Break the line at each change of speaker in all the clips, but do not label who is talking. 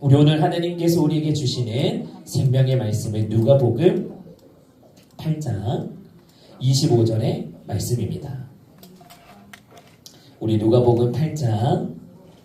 우리 오늘 하나님께서 우리에게 주시는 생명의 말씀은 누가복음 8장 25절의 말씀입니다. 우리 누가복음 8장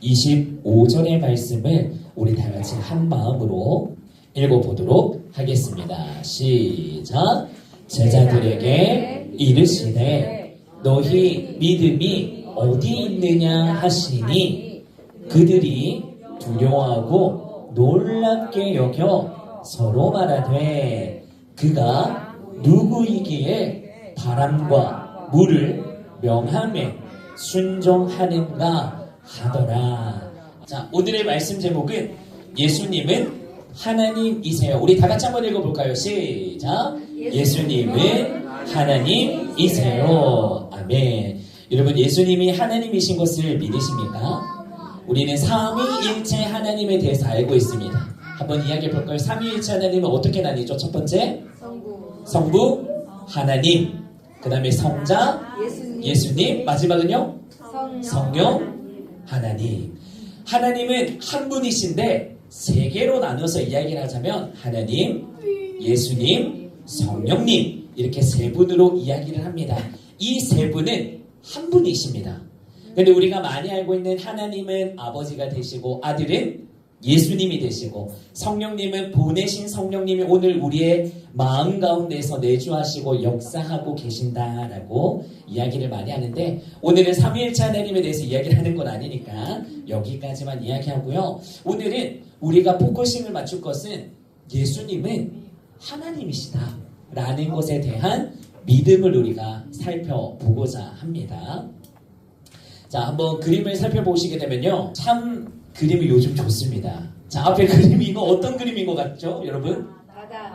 25절의 말씀을 우리 다 같이 한 마음으로 읽어보도록 하겠습니다. 시작. 제자들에게 이르시되 너희 믿음이 어디 있느냐 하시니 그들이 두려워하고 놀랍게 여겨 서로 말하되 그가 누구이기에 바람과 물을 명함에 순종하는가 하더라. 자, 오늘의 말씀 제목은 예수님은 하나님이세요. 우리 다 같이 한번 읽어볼까요? 시작. 예수님은 하나님이세요. 아멘. 여러분, 예수님이 하나님이신 것을 믿으십니까? 우리는 삼위일체 하나님에 대해서 알고 있습니다. 한번 이야기해 볼까요? 삼위일체 하나님은 어떻게 나뉘죠? 첫 번째, 성부 하나님, 그 다음에 성자 예수님, 마지막은요? 성령 하나님. 하나님은 한 분이신데 세 개로 나눠서 이야기를 하자면 하나님, 예수님, 성령님, 이렇게 세 분으로 이야기를 합니다. 이 세 분은 한 분이십니다. 근데 우리가 많이 알고 있는 하나님은 아버지가 되시고 아들은 예수님이 되시고 성령님은 보내신 성령님이 오늘 우리의 마음 가운데서 내주하시고 역사하고 계신다라고 이야기를 많이 하는데 오늘은 삼위일체 하나님에 대해서 이야기를 하는 건 아니니까 여기까지만 이야기하고요. 오늘은 우리가 포커싱을 맞출 것은 예수님은 하나님이시다 라는 것에 대한 믿음을 우리가 살펴보고자 합니다. 자, 한번 그림을 살펴보시게 되면요. 참 그림이 요즘 좋습니다. 자, 앞에 그림이 이거 어떤 그림인 것 같죠? 여러분?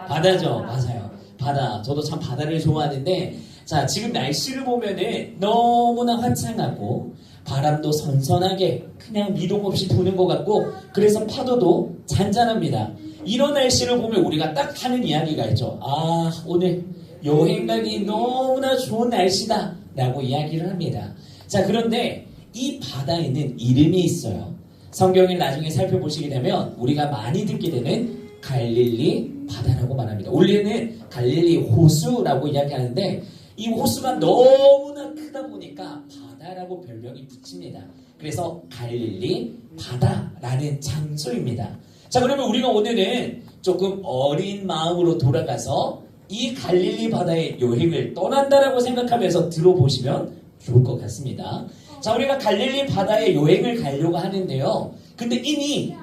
바다죠. 맞아요. 바다. 저도 참 바다를 좋아하는데 자, 지금 날씨를 보면은 너무나 화창하고 바람도 선선하게 그냥 미동 없이 부는 것 같고 그래서 파도도 잔잔합니다. 이런 날씨를 보면 우리가 딱 하는 이야기가 있죠. 아, 오늘 여행 가기 너무나 좋은 날씨다 라고 이야기를 합니다. 자, 그런데 이 바다에는 이름이 있어요. 성경을 나중에 살펴보시게 되면 우리가 많이 듣게 되는 갈릴리 바다라고 말합니다. 원래는 갈릴리 호수라고 이야기하는데 이 호수가 너무나 크다 보니까 바다라고 별명이 붙입니다. 그래서 갈릴리 바다라는 장소입니다. 자, 그러면 우리가 오늘은 조금 어린 마음으로 돌아가서 이 갈릴리 바다의 여행을 떠난다라고 생각하면서 들어보시면 좋을 것 같습니다. 자, 우리가 갈릴리 바다에 여행을 가려고 하는데요. 근데 이미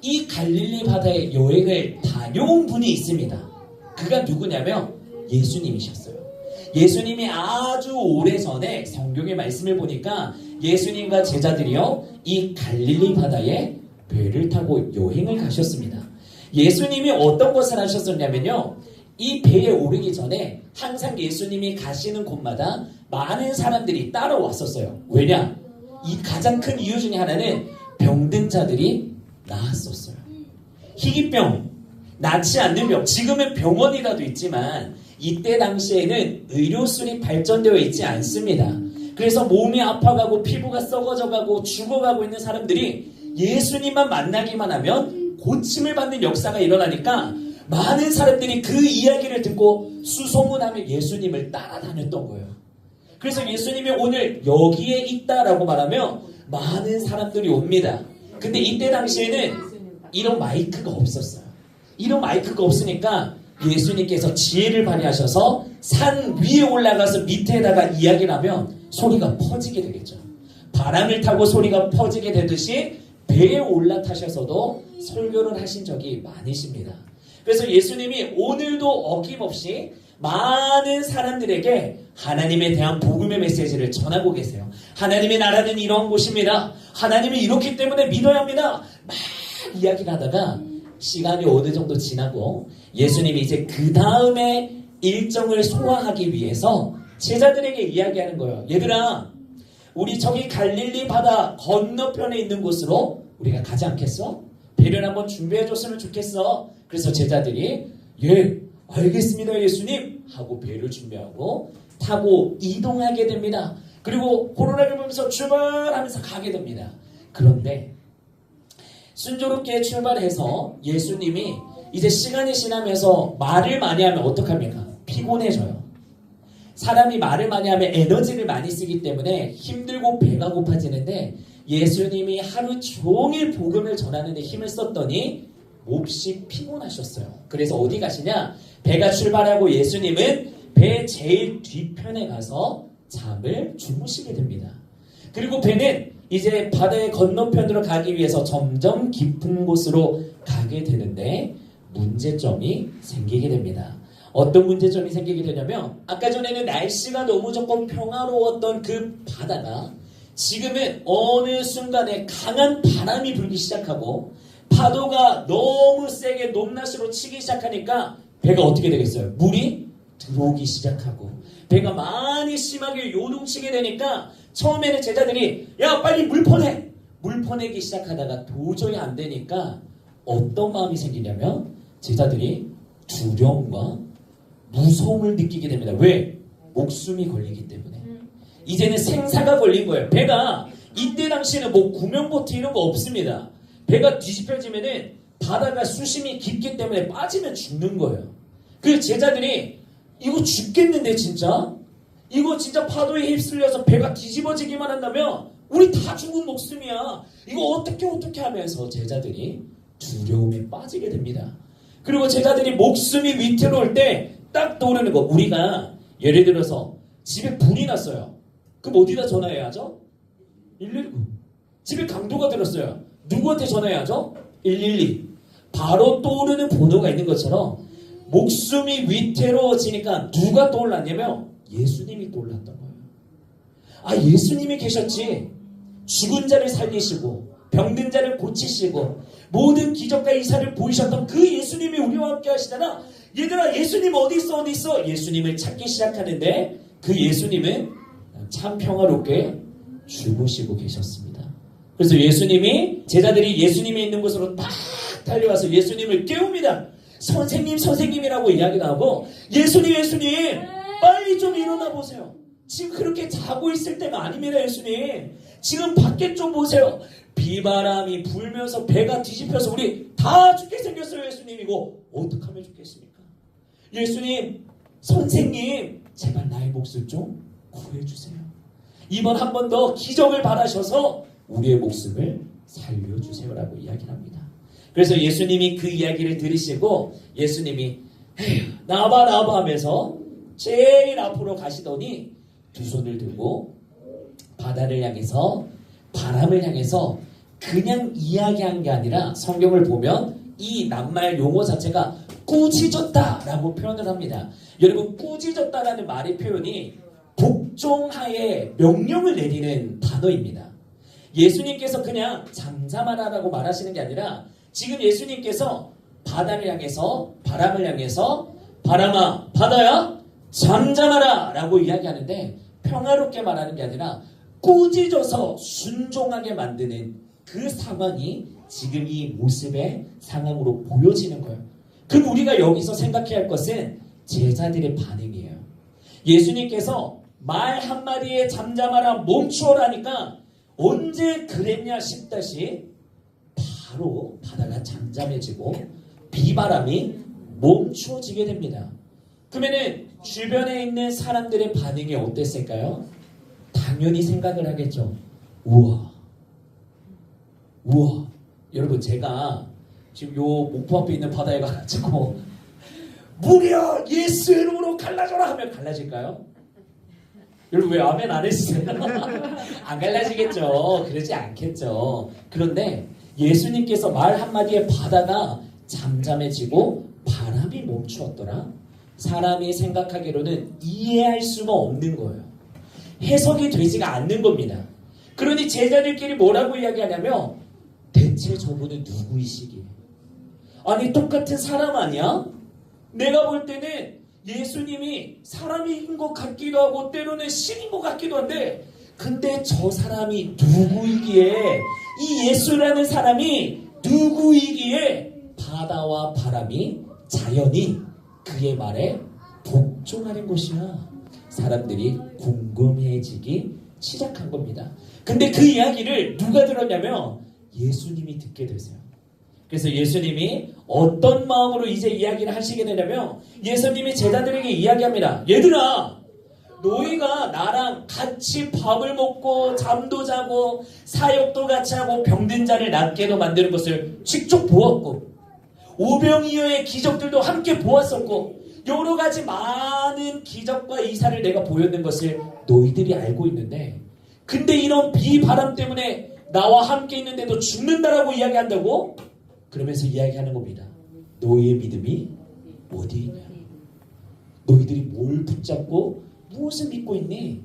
이 갈릴리 바다에 여행을 다녀온 분이 있습니다. 그가 누구냐면 예수님이셨어요. 예수님이 아주 오래전에 성경의 말씀을 보니까 예수님과 제자들이요 이 갈릴리 바다에 배를 타고 여행을 가셨습니다. 예수님이 어떤 것을 하셨었냐면요. 이 배에 오르기 전에 항상 예수님이 가시는 곳마다 많은 사람들이 따라왔었어요. 왜냐? 이 가장 큰 이유 중에 하나는 병든 자들이 나았었어요. 희귀병, 낫지 않는 병. 지금은 병원이라도 있지만 이때 당시에는 의료술이 발전되어 있지 않습니다. 그래서 몸이 아파가고 피부가 썩어져가고 죽어가고 있는 사람들이 예수님만 만나기만 하면 고침을 받는 역사가 일어나니까 많은 사람들이 그 이야기를 듣고 수소문하며 예수님을 따라다녔던 거예요. 그래서 예수님이 오늘 여기에 있다라고 말하면 많은 사람들이 옵니다. 근데 이때 당시에는 이런 마이크가 없었어요. 이런 마이크가 없으니까 예수님께서 지혜를 발휘하셔서 산 위에 올라가서 밑에다가 이야기를 하면 소리가 퍼지게 되겠죠. 바람을 타고 소리가 퍼지게 되듯이 배에 올라타셔서도 설교를 하신 적이 많으십니다. 그래서 예수님이 오늘도 어김없이 많은 사람들에게 하나님에 대한 복음의 메시지를 전하고 계세요. 하나님의 나라는 이런 곳입니다. 하나님이 이렇기 때문에 믿어야 합니다. 막 이야기를 하다가 시간이 어느 정도 지나고 예수님이 이제 그 다음에 일정을 소화하기 위해서 제자들에게 이야기하는 거예요. 얘들아, 우리 저기 갈릴리 바다 건너편에 있는 곳으로 우리가 가지 않겠어? 배를 한번 준비해줬으면 좋겠어. 그래서 제자들이 예, 알겠습니다 예수님 하고 배를 준비하고 타고 이동하게 됩니다. 그리고 호루라기를 보면서 출발하면서 가게 됩니다. 그런데 순조롭게 출발해서 예수님이 이제 시간이 지나면서 말을 많이 하면 어떡합니까? 피곤해져요. 사람이 말을 많이 하면 에너지를 많이 쓰기 때문에 힘들고 배가 고파지는데 예수님이 하루 종일 복음을 전하는데 힘을 썼더니 몹시 피곤하셨어요. 그래서 어디 가시냐? 배가 출발하고 예수님은 배 제일 뒤편에 가서 잠을 주무시게 됩니다. 그리고 배는 이제 바다의 건너편으로 가기 위해서 점점 깊은 곳으로 가게 되는데 문제점이 생기게 됩니다. 어떤 문제점이 생기게 되냐면 아까 전에는 날씨가 너무 좋고 평화로웠던 그 바다가 지금은 어느 순간에 강한 바람이 불기 시작하고 파도가 너무 세게 높낮이로 치기 시작하니까 배가 어떻게 되겠어요? 물이 들어오기 시작하고 배가 많이 심하게 요동치게 되니까 처음에는 제자들이 야 빨리 물 퍼내! 물 퍼내기 시작하다가 도저히 안 되니까 어떤 마음이 생기냐면 제자들이 두려움과 무서움을 느끼게 됩니다. 왜? 목숨이 걸리기 때문에. 이제는 생사가 걸린 거예요. 배가 이때 당시에는 뭐 구명보트 이런 거 없습니다. 배가 뒤집혀지면은 바다가 수심이 깊기 때문에 빠지면 죽는 거예요. 그 제자들이 이거 죽겠는데 진짜? 이거 진짜 파도에 휩쓸려서 배가 뒤집어지기만 한다면 우리 다 죽은 목숨이야. 이거 어떻게 하면서 제자들이 두려움에 빠지게 됩니다. 그리고 제자들이 목숨이 위태로울 때 딱 떠오르는 거. 우리가 예를 들어서 집에 불이 났어요. 그럼 어디다 전화해야 하죠? 119. 집에 강도가 들었어요. 누구한테 전화해야 하죠? 112. 바로 떠오르는 번호가 있는 것처럼 목숨이 위태로워지니까 누가 떠올랐냐면 예수님이 떠올랐던 거예요. 아, 예수님이 계셨지. 죽은 자를 살리시고 병든 자를 고치시고 모든 기적과 이사를 보이셨던 그 예수님이 우리와 함께 하시잖아. 얘들아, 예수님 어디 있어? 예수님을 찾기 시작하는데 그 예수님은 참 평화롭게 주무시고 계셨습니다. 그래서 예수님이 제자들이 예수님이 있는 곳으로 딱 달려와서 예수님을 깨웁니다. 선생님이라고 이야기를 하고 예수님 빨리 좀 일어나 보세요. 지금 그렇게 자고 있을 때가 아닙니다. 예수님 지금 밖에 좀 보세요. 비바람이 불면서 배가 뒤집혀서 우리 다 죽게 생겼어요. 예수님 이거 어떻게 하면 좋겠습니까? 예수님 선생님 제발 나의 몫을 좀 구해주세요. 이번 한 번 더 기적을 바라셔서 우리의 목숨을 살려주세요라고 이야기를 합니다. 그래서 예수님이 그 이야기를 들으시고 예수님이 나와봐 하면서 제일 앞으로 가시더니 두 손을 들고 바다를 향해서 바람을 향해서 그냥 이야기한 게 아니라 성경을 보면 이 낱말 용어 자체가 꾸짖었다라고 표현을 합니다. 여러분 꾸짖었다라는 말의 표현이 복종하에 명령을 내리는 단어입니다. 예수님께서 그냥 잠잠하라라고 말하시는 게 아니라 지금 예수님께서 바다를 향해서 바람을 향해서 바람아 바다야 잠잠하라 라고 이야기하는데 평화롭게 말하는 게 아니라 꾸짖어서 순종하게 만드는 그 상황이 지금 이 모습의 상황으로 보여지는 거예요. 그럼 우리가 여기서 생각해야 할 것은 제자들의 반응이에요. 예수님께서 말 한마디에 잠잠하라 멈추어라니까 언제 그랬냐 싶다시 바로 바다가 잠잠해지고 비바람이 멈추어지게 됩니다. 그러면은 주변에 있는 사람들의 반응이 어땠을까요? 당연히 생각을 하겠죠. 우와. 여러분 제가 지금 요 목포 앞에 있는 바다에 가가지고 무려 예수 이름으로 갈라져라 하면 갈라질까요? 여러분 왜 아멘 안 해주세요? 안 갈라지겠죠. 그러지 않겠죠. 그런데 예수님께서 말 한마디에 바다가 잠잠해지고 바람이 멈추었더라. 사람이 생각하기로는 이해할 수가 없는 거예요. 해석이 되지가 않는 겁니다. 그러니 제자들끼리 뭐라고 이야기하냐면 대체 저분은 누구이시기에? 아니 똑같은 사람 아니야? 내가 볼 때는 예수님이 사람인 것 같기도 하고 때로는 신인 것 같기도 한데 근데 저 사람이 누구이기에 이 예수라는 사람이 누구이기에 바다와 바람이 자연히 그의 말에 복종하는 것이야. 사람들이 궁금해지기 시작한 겁니다. 근데 그 이야기를 누가 들었냐면 예수님이 듣게 되세요. 그래서 예수님이 어떤 마음으로 이제 이야기를 하시게 되냐면 예수님이 제자들에게 이야기합니다. 얘들아, 너희가 나랑 같이 밥을 먹고 잠도 자고 사역도 같이 하고 병든 자를 낫게도 만드는 것을 직접 보았고 오병이어의 기적들도 함께 보았었고 여러 가지 많은 기적과 이사를 내가 보였는 것을 너희들이 알고 있는데 근데 이런 비바람 때문에 나와 함께 있는데도 죽는다라고 이야기한다고? 그러면서 이야기하는 겁니다. 너희의 믿음이 어디 있냐? 너희들이 뭘 붙잡고 무엇을 믿고 있니?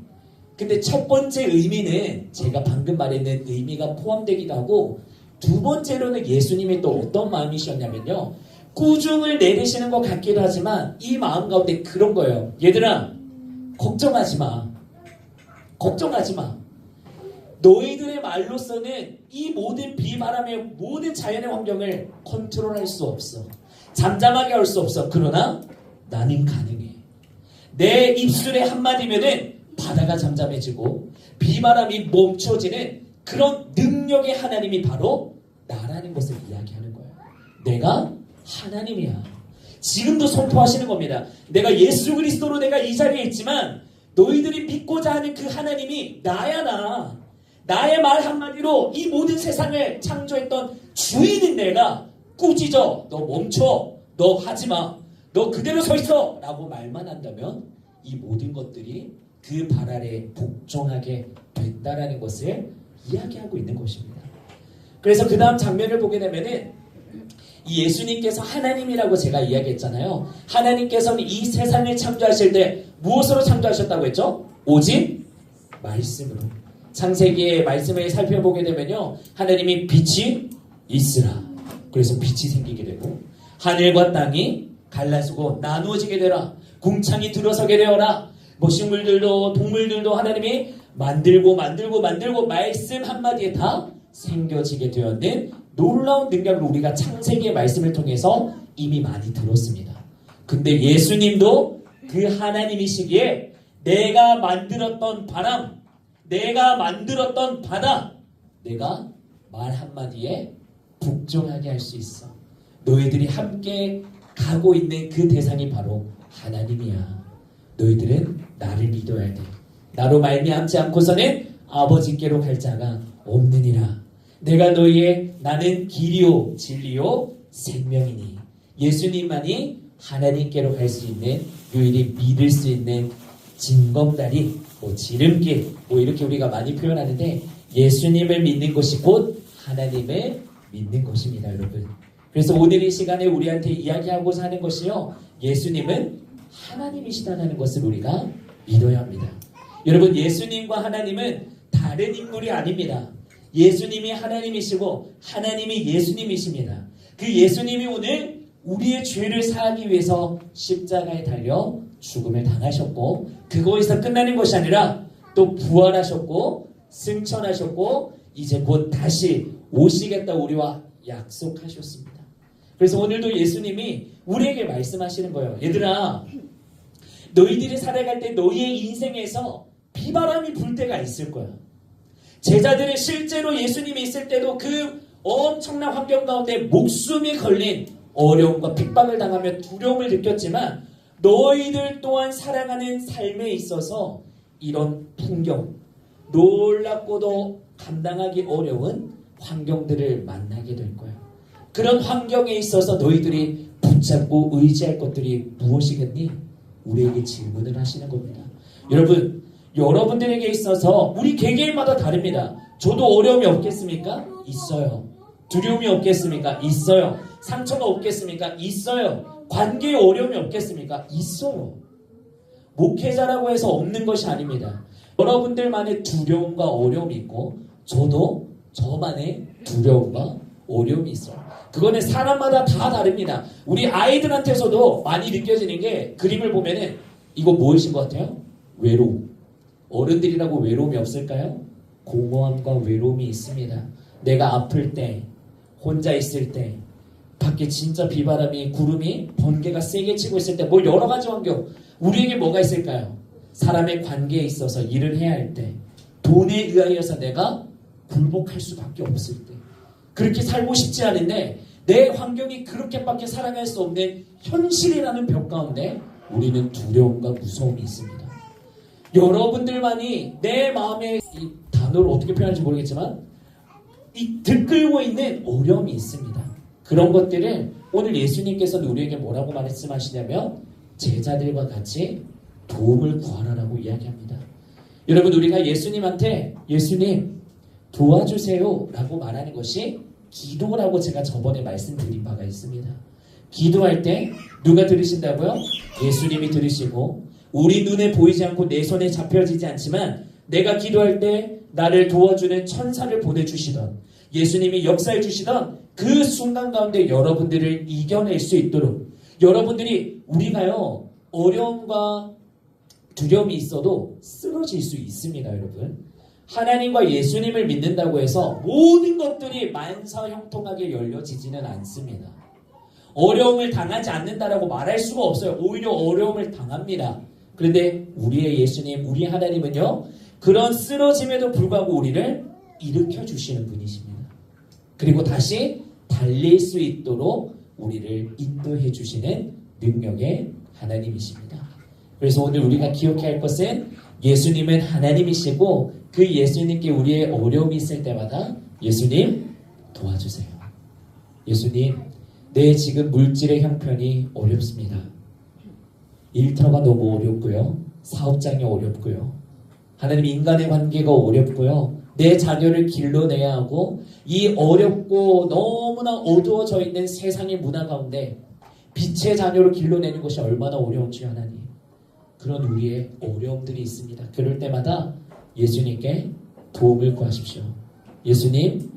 근데 첫 번째 의미는 제가 방금 말했는 의미가 포함되기도 하고 두 번째로는 예수님이 또 어떤 마음이셨냐면요. 꾸중을 내리시는 것 같기도 하지만 이 마음 가운데 그런 거예요. 얘들아, 걱정하지 마. 걱정하지 마. 너희들의 말로서는 이 모든 비바람의 모든 자연의 환경을 컨트롤할 수 없어. 잠잠하게 할 수 없어. 그러나 나는 가능해. 내 입술의 한마디면은 바다가 잠잠해지고 비바람이 멈춰지는 그런 능력의 하나님이 바로 나라는 것을 이야기하는 거예요. 내가 하나님이야. 지금도 선포하시는 겁니다. 내가 예수 그리스도로 내가 이 자리에 있지만 너희들이 믿고자 하는 그 하나님이 나야 나. 나의 말 한마디로 이 모든 세상을 창조했던 주인인 내가 꾸짖어. 너 멈춰. 너 하지마. 너 그대로 서 있어. 라고 말만 한다면 이 모든 것들이 그 발 아래 복종하게 된다라는 것을 이야기하고 있는 것입니다. 그래서 그 다음 장면을 보게 되면은 이 예수님께서 하나님이라고 제가 이야기했잖아요. 하나님께서는 이 세상을 창조하실 때 무엇으로 창조하셨다고 했죠? 오직 말씀으로. 창세기의 말씀을 살펴보게 되면요. 하나님이 빛이 있으라. 그래서 빛이 생기게 되고 하늘과 땅이 갈라지고 나누어지게 되라. 궁창이 들어서게 되어라. 뭐 식물들도 동물들도 하나님이 만들고 말씀 한마디에 다 생겨지게 되었는 놀라운 능력을 우리가 창세기의 말씀을 통해서 이미 많이 들었습니다. 근데 예수님도 그 하나님이시기에 내가 만들었던 바람, 내가 만들었던 바다, 내가 말 한마디에 복종하게 할 수 있어. 너희들이 함께 가고 있는 그 대상이 바로 하나님이야. 너희들은 나를 믿어야 돼. 나로 말미암지 않고서는 아버지께로 갈 자가 없느니라. 내가 너희의 나는 길이요 진리요 생명이니. 예수님만이 하나님께로 갈 수 있는 유일히 믿을 수 있는 징검다리, 지름길 이렇게 우리가 많이 표현하는데 예수님을 믿는 것이 곧 하나님을 믿는 것입니다, 여러분. 그래서 오늘 이 시간에 우리한테 이야기하고자 하는 것이요. 예수님은 하나님이시다는 것을 우리가 믿어야 합니다. 여러분, 예수님과 하나님은 다른 인물이 아닙니다. 예수님이 하나님이시고 하나님이 예수님이십니다. 그 예수님이 오늘 우리의 죄를 사하기 위해서 십자가에 달려 죽음을 당하셨고 그거에서 끝나는 것이 아니라 또 부활하셨고 승천하셨고 이제 곧 다시 오시겠다 우리와 약속하셨습니다. 그래서 오늘도 예수님이 우리에게 말씀하시는 거예요. 얘들아, 너희들이 살아갈 때 너희의 인생에서 비바람이 불 때가 있을 거야. 제자들이 실제로 예수님이 있을 때도 그 엄청난 환경 가운데 목숨이 걸린 어려움과 핍박을 당하며 두려움을 느꼈지만 너희들 또한 살아가는 삶에 있어서 이런 풍경, 놀랍고도 감당하기 어려운 환경들을 만나게 될 거야. 그런 환경에 있어서 너희들이 붙잡고 의지할 것들이 무엇이겠니? 우리에게 질문을 하시는 겁니다. 여러분, 여러분들에게 있어서 우리 개개인마다 다릅니다. 저도 어려움이 없겠습니까? 있어요. 두려움이 없겠습니까? 있어요. 상처가 없겠습니까? 있어요. 관계에 어려움이 없겠습니까? 있어요. 목회자라고 해서 없는 것이 아닙니다. 여러분들만의 두려움과 어려움이 있고 저도 저만의 두려움과 어려움이 있어요. 그거는 사람마다 다 다릅니다. 우리 아이들한테서도 많이 느껴지는 게 그림을 보면은 이거 무엇인 것 같아요? 외로움. 어른들이라고 외로움이 없을까요? 공허함과 외로움이 있습니다. 내가 아플 때, 혼자 있을 때, 밖에 진짜 비바람이 구름이 번개가 세게 치고 있을 때 뭐 여러 가지 환경 우리에게 뭐가 있을까요? 사람의 관계에 있어서 일을 해야 할 때 돈에 의하여서 내가 굴복할 수밖에 없을 때 그렇게 살고 싶지 않은데 내 환경이 그렇게밖에 살아갈 수 없는 현실이라는 벽 가운데 우리는 두려움과 무서움이 있습니다. 여러분들만이 내 마음에 이 단어를 어떻게 표현할지 모르겠지만 들끓고 있는 어려움이 있습니다. 그런 것들을 오늘 예수님께서는 우리에게 뭐라고 말씀하시냐면 제자들과 같이 도움을 구하라라고 이야기합니다. 여러분, 우리가 예수님한테 예수님 도와주세요 라고 말하는 것이 기도라고 제가 저번에 말씀드린 바가 있습니다. 기도할 때 누가 들으신다고요? 예수님이 들으시고, 우리 눈에 보이지 않고 내 손에 잡혀지지 않지만 내가 기도할 때 나를 도와주는 천사를 보내주시던, 예수님이 역사해 주시던 그 순간 가운데 여러분들을 이겨낼 수 있도록, 여러분들이, 우리가요 어려움과 두려움이 있어도 쓰러질 수 있습니다. 여러분, 하나님과 예수님을 믿는다고 해서 모든 것들이 만사형통하게 열려지지는 않습니다. 어려움을 당하지 않는다라고 말할 수가 없어요. 오히려 어려움을 당합니다. 그런데 우리의 예수님, 우리 하나님은요, 그런 쓰러짐에도 불구하고 우리를 일으켜 주시는 분이십니다. 그리고 다시 달릴 수 있도록 우리를 인도해 주시는 능력의 하나님이십니다. 그래서 오늘 우리가 기억해야 할 것은 예수님은 하나님이시고 그 예수님께 우리의 어려움이 있을 때마다 예수님 도와주세요. 예수님, 내 지금 물질의 형편이 어렵습니다. 일터가 너무 어렵고요. 사업장이 어렵고요. 하나님, 인간의 관계가 어렵고요. 내 자녀를 길러내야 하고, 이 어렵고 너무나 어두워져 있는 세상의 문화 가운데 빛의 자녀를 길러내는 것이 얼마나 어려운지 하나님, 그런 우리의 어려움들이 있습니다. 그럴 때마다 예수님께 도움을 구하십시오. 예수님,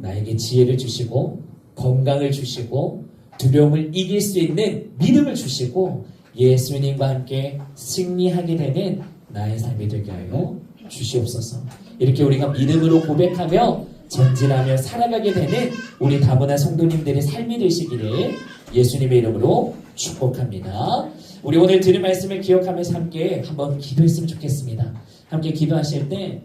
나에게 지혜를 주시고 건강을 주시고 두려움을 이길 수 있는 믿음을 주시고 예수님과 함께 승리하게 되는 나의 삶이 되게 하여 주시옵소서. 이렇게 우리가 믿음으로 고백하며 전진하며 살아가게 되는 우리 다문화 성도님들의 삶이 되시기를 예수님의 이름으로 축복합니다. 우리 오늘 들은 말씀을 기억하면서 함께 한번 기도했으면 좋겠습니다. 함께 기도하실 때,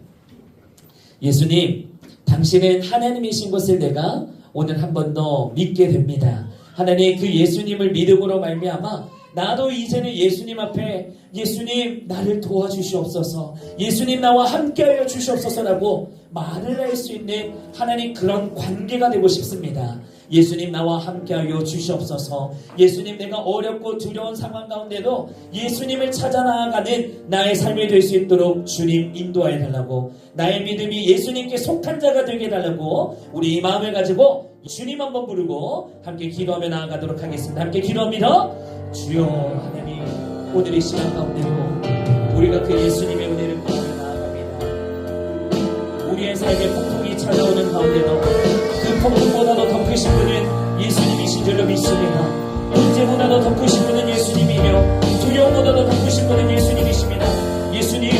예수님, 당신은 하나님이신 것을 내가 오늘 한 번 더 믿게 됩니다. 하나님, 그 예수님을 믿음으로 말미암아 나도 이제는 예수님 앞에 예수님 나를 도와주시옵소서, 예수님 나와 함께하여 주시옵소서라고 말을 할 수 있는 하나님 그런 관계가 되고 싶습니다. 예수님 나와 함께하여 주시옵소서. 예수님, 내가 어렵고 두려운 상황 가운데도 예수님을 찾아 나아가는 나의 삶이 될 수 있도록 주님 인도하여 달라고, 나의 믿음이 예수님께 속한 자가 되게 해달라고 우리 이 마음을 가지고 주님 한번 부르고 함께 기도하며 나아가도록 하겠습니다. 함께 기도합니다. 주여 하나님, 오늘 이 시간 가운데도 우리가 그 예수님의 은혜를 구하며 나아갑니다. 우리의 삶에 폭풍이 찾아오는 가운데도 그 폭풍보다도 더 크신 분은 예수님이신 줄로 믿습니다. 문제보다도 더 크신 분은 예수님이며 두려움보다도 더 크신 분은 예수님이십니다. 예수님,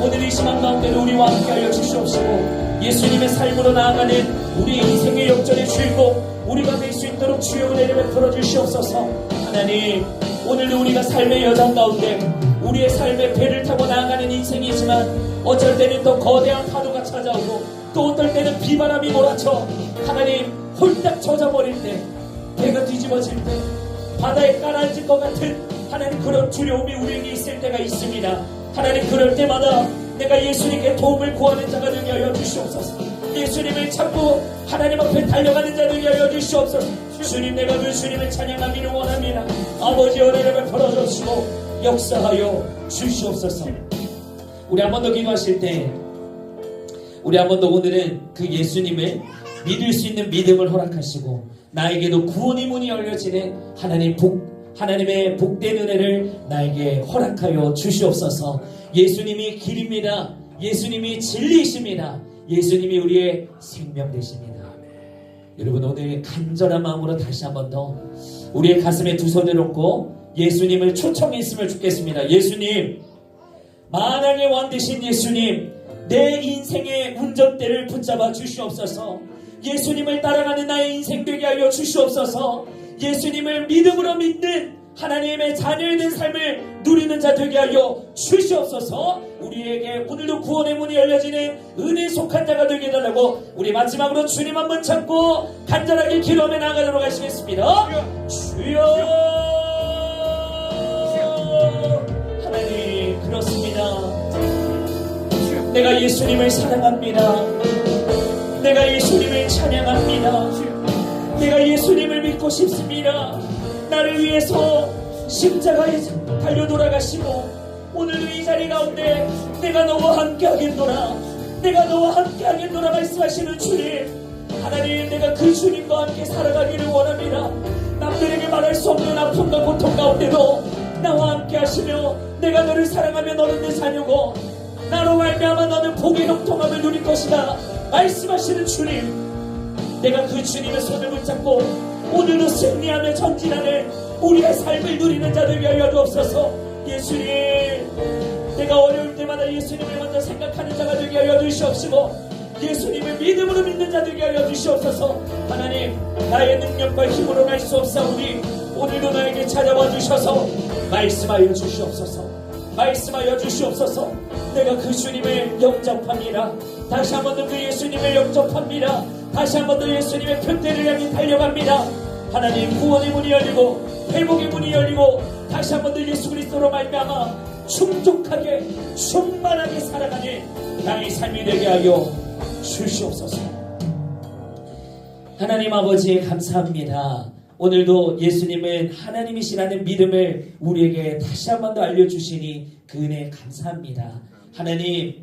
오늘 이 시간 가운데도 우리와 함께하여 주시옵시고 예수님의 삶으로 나아가는 우리 인생의 역전의 주인공 우리가 될 수 있도록 주여 은혜를 베풀어 주시옵소서. 하나님, 오늘도 우리가 삶의 여정 가운데 우리의 삶의 배를 타고 나아가는 인생이지만 어쩔 때는 더 거대한 파도가 찾아오고 또 어떨 때는 비바람이 몰아쳐 하나님 홀딱 젖어버릴 때, 배가 뒤집어질 때 바다에 가라앉을 것 같은 하나님 그런 두려움이 우리에게 있을 때가 있습니다. 하나님, 그럴 때마다 내가 예수님께 도움을 구하는 자가 되게 하여 주시옵소서. 예수님을 찾고 하나님 앞에 달려가는 자 되게 하여 주시옵소서. 주님, 내가 그 주님을 찬양하기를 원합니다. 아버지, 은혜를 베풀어 주시고 역사하여 주시옵소서. 우리 한 번 더 기도하실 때, 우리 한 번 더 오늘은 그 예수님을 믿을 수 있는 믿음을 허락하시고 나에게도 구원의 문이 열려지는 하나님의 복된 은혜를 나에게 허락하여 주시옵소서. 예수님이 길입니다. 예수님이 진리이십니다. 예수님이 우리의 생명 되십니다. 여러분, 오늘 간절한 마음으로 다시 한 번 더 우리의 가슴에 두 손을 얹고 예수님을 초청했으면 좋겠습니다. 예수님, 만왕의 왕 되신 예수님, 내 인생의 운전대를 붙잡아 주시옵소서. 예수님을 따라가는 나의 인생 되게 하여 주시옵소서. 예수님을 믿음으로 믿는 하나님의 자녀의 된 삶을 누리는 자 되게 하여 주시옵소서. 우리에게 오늘도 구원의 문이 열려지는 은혜에 속한 자가 되게 해달라고 우리 마지막으로 주님 한번 잡고 간절하게 기도하며 나아가도록 하시겠습니다. 주여. 하나님, 그렇습니다. 내가 예수님을 사랑합니다. 내가 예수님을 찬양합니다. 내가 예수님을 믿고 싶습니다. 나를 위해서 십자가에 달려 돌아가시고 오늘도 이 자리 가운데 내가 너와 함께 하겠노라, 내가 너와 함께 하겠노라 말씀하시는 주님, 하나님, 내가 그 주님과 함께 살아가기를 원합니다. 남들에게 말할 수 없는 아픔과 고통 가운데도 나와 함께 하시며 내가 너를 사랑하며 너는 내 자녀고 나로 말미암아 너는 복의 형통함을 누릴 것이다 말씀하시는 주님, 내가 그 주님의 손을 붙잡고 오늘도 승리하며 전진하는 우리의 삶을 누리는 자들 위하여 주옵소서. 예수님, 내가 어려울 때마다 예수님을 먼저 생각하는 자가 되게 하여 주시옵시고 예수님을 믿음으로 믿는 자 되게 하여 주시옵소서. 하나님, 나의 능력과 힘으로 날 수 없사오니 오늘도 나에게 찾아와 주셔서 말씀하여 주시옵소서. 말씀하여 주시옵소서. 내가 그 주님을 영접합니다. 다시 한 번 더 그 예수님을 영접합니다. 다시 한 번 더 예수님의 편대를 향해 달려갑니다. 하나님, 구원의 문이 열리고 회복의 문이 열리고 다시 한 번 더 예수 그리스도로 말미암아 충족하게 충만하게 살아가는 나의 삶이 되게 하여 주시옵소서. 하나님 아버지, 감사합니다. 오늘도 예수님은 하나님이시라는 믿음을 우리에게 다시 한 번 더 알려주시니 그 은혜 감사합니다. 하나님,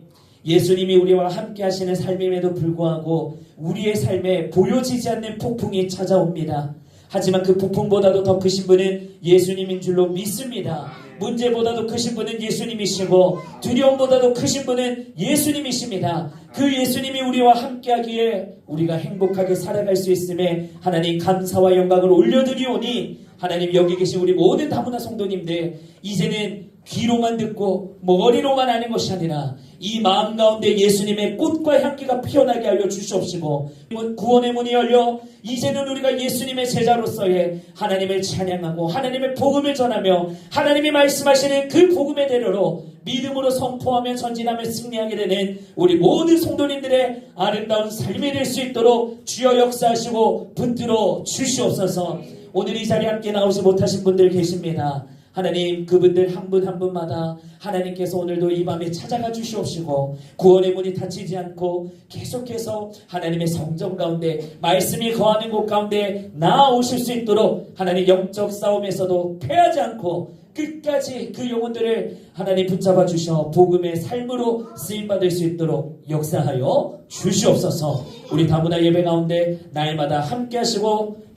예수님이 우리와 함께 하시는 삶임에도 불구하고 우리의 삶에 보여지지 않는 폭풍이 찾아옵니다. 하지만 그 폭풍보다도 더 크신 분은 예수님인 줄로 믿습니다. 문제보다도 크신 분은 예수님이시고 두려움보다도 크신 분은 예수님이십니다. 그 예수님이 우리와 함께하기에 우리가 행복하게 살아갈 수 있음에 하나님 감사와 영광을 올려드리오니 하나님, 여기 계신 우리 모든 다문화 성도님들, 이제는 귀로만 듣고 머리로만 아는 것이 아니라 이 마음 가운데 예수님의 꽃과 향기가 피어나게 하여 주시옵시고 구원의 문이 열려 이제는 우리가 예수님의 제자로서의 하나님을 찬양하고 하나님의 복음을 전하며 하나님이 말씀하시는 그 복음의 대로로 믿음으로 선포하며 전진하며 승리하게 되는 우리 모든 성도님들의 아름다운 삶이 될 수 있도록 주여 역사하시고 붙들어 주시옵소서. 오늘 이 자리에 함께 나오지 못하신 분들 계십니다. 하나님, 그분들 한 분 한 분마다 하나님께서 오늘도 이 밤에 찾아가 주시옵시고 구원의 문이 닫히지 않고 계속해서 하나님의 성전 가운데 말씀이 거하는 곳 가운데 나아오실 수 있도록 하나님 영적 싸움에서도 패하지 않고 끝까지 그 영혼들을 하나님 붙잡아 주셔 복음의 삶으로 쓰임받을 수 있도록 역사하여 주시옵소서. 우리 다문화 예배 가운데 날마다 함께 하시고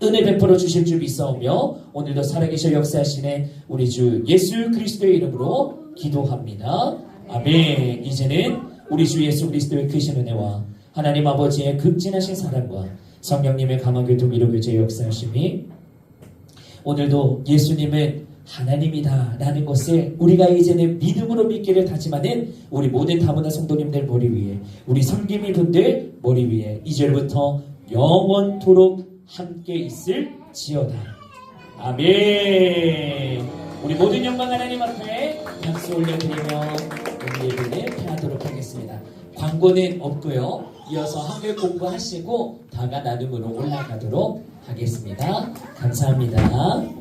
은혜 베풀어 주실 줄 믿사오며 오늘도 살아계셔 역사하시는 우리 주 예수 그리스도의 이름으로 기도합니다. 아멘. 이제는 우리 주 예수 그리스도의 크신 은혜와 하나님 아버지의 극진하신 사랑과 성령님의 감화교통 위로교제 역사하심이 오늘도 예수님은 하나님이다 라는 것을 우리가 이제는 믿음으로 믿기를 다짐하는 우리 모든 다문화 성도님들 머리 위에, 우리 섬김이 분들 머리 위에 2절부터 영원토록 함께 있을지어다. 아멘. 우리 모든 영광 하나님 앞에 박수 올려드리며 오늘 예배를 폐하도록 하겠습니다. 광고는 없고요. 이어서 한글 공부하시고 다가 나눔으로 올라가도록 하겠습니다. 감사합니다.